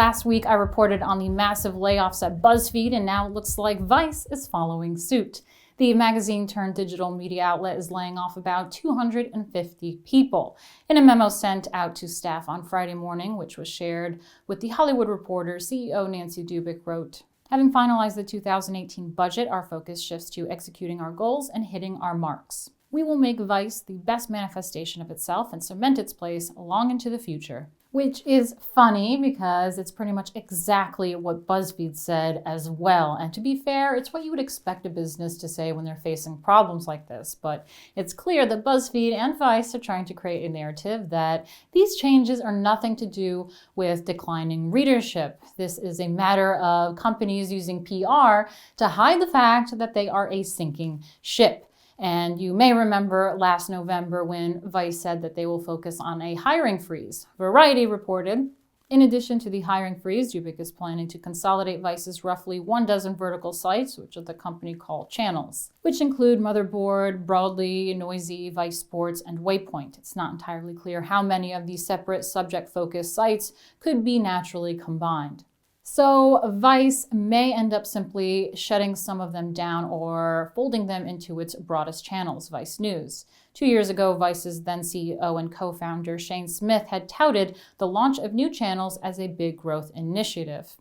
Last week, I reported on the massive layoffs at Buzzfeed, and now it looks like Vice is following suit. The magazine-turned-digital media outlet is laying off about 250 people. In a memo sent out to staff on Friday morning, which was shared with The Hollywood Reporter, CEO Nancy Dubik wrote, "Having finalized the 2018 budget, our focus shifts to executing our goals and hitting our marks. We will make Vice the best manifestation of itself and cement its place long into the future." Which is funny because it's pretty much exactly what Buzzfeed said as well. And to be fair, it's what you would expect a business to say when they're facing problems like this. But it's clear that Buzzfeed and Vice are trying to create a narrative that these changes are nothing to do with declining readership. This is a matter of companies using PR to hide the fact that they are a sinking ship. And you may remember last November when Vice said that they will focus on a hiring freeze. Variety reported, in addition to the hiring freeze, Dubik is planning to consolidate Vice's roughly 12 vertical sites, which the company called channels, which include Motherboard, Broadly, Noisy, Vice Sports, and Waypoint. It's not entirely clear how many of these separate subject-focused sites could be naturally combined. So Vice may end up simply shutting some of them down or folding them into its broadest channels, Vice News. 2 years ago, Vice's then CEO and co-founder Shane Smith had touted the launch of new channels as a big growth initiative.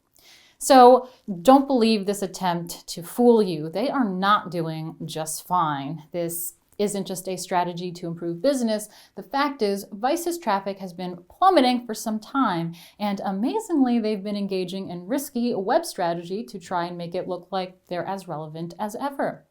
So don't believe this attempt to fool you. They are not doing just fine. This isn't just a strategy to improve business. The fact is, Vice's traffic has been plummeting for some time, and amazingly, they've been engaging in risky web strategy to try and make it look like they're as relevant as ever.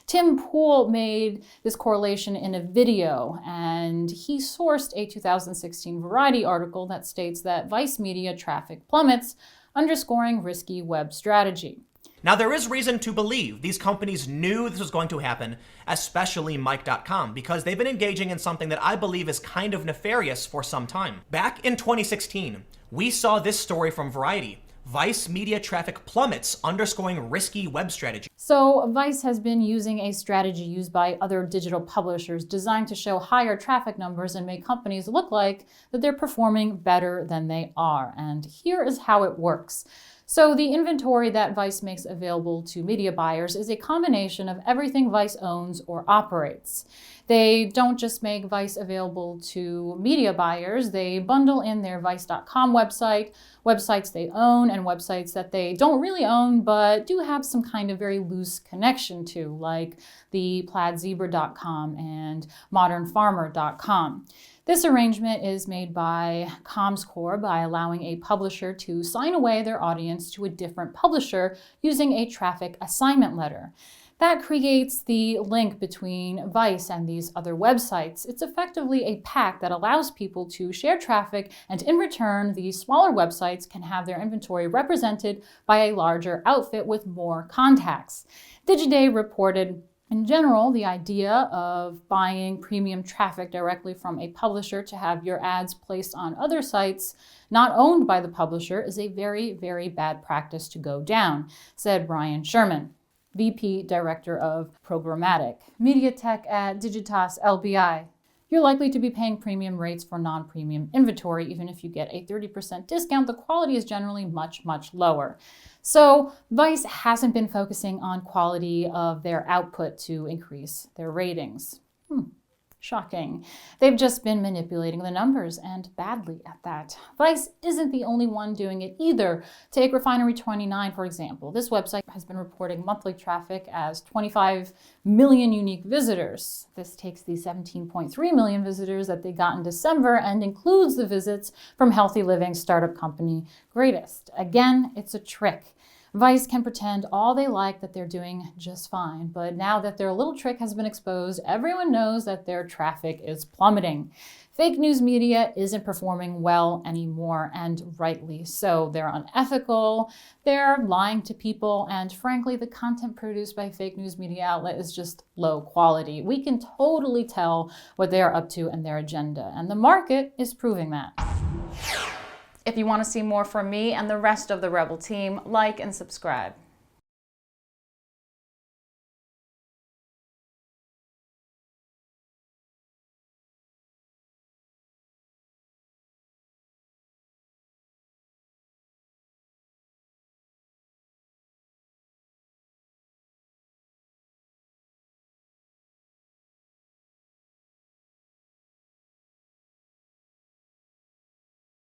Tim Pool made this correlation in a video, and he sourced a 2016 Variety article that states that Vice media traffic plummets, underscoring risky web strategy. Now, there is reason to believe these companies knew this was going to happen, especially Mike.com, because they've been engaging in something that I believe is kind of nefarious for some time. Back in 2016, we saw this story from Variety. Vice media traffic plummets, underscoring risky web strategy. So Vice has been using a strategy used by other digital publishers designed to show higher traffic numbers and make companies look like that they're performing better than they are. And here is how it works. So the inventory that Vice makes available to media buyers is a combination of everything Vice owns or operates. They don't just make Vice available to media buyers, they bundle in their Vice.com website, websites they own, and websites that they don't really own but do have some kind of very loose connection to, like the plaidzebra.com and modernfarmer.com. This arrangement is made by Comscore by allowing a publisher to sign away their audience to a different publisher using a traffic assignment letter. That creates the link between Vice and these other websites. It's effectively a pact that allows people to share traffic, and in return, these smaller websites can have their inventory represented by a larger outfit with more contacts. Digiday reported, in general, the idea of buying premium traffic directly from a publisher to have your ads placed on other sites not owned by the publisher is a very, very bad practice to go down, said Brian Sherman, VP Director of Programmatic Media Tech at Digitas LBI. You're likely to be paying premium rates for non-premium inventory. Even if you get a 30% discount, the quality is generally much, much lower. So Vice hasn't been focusing on quality of their output to increase their ratings. Shocking. They've just been manipulating the numbers, and badly at that. Vice isn't the only one doing it either. Take Refinery29, for example. This website has been reporting monthly traffic as 25 million unique visitors. This takes the 17.3 million visitors that they got in December and includes the visits from healthy living startup company Greatest. Again, it's a trick. Vice can pretend all they like that they're doing just fine, but now that their little trick has been exposed, everyone knows that their traffic is plummeting. Fake news media isn't performing well anymore, and rightly so. They're unethical, they're lying to people, and frankly, the content produced by fake news media outlet is just low quality. We can totally tell what they are up to and their agenda, and the market is proving that. If you want to see more from me and the rest of the Rebel team, like and subscribe.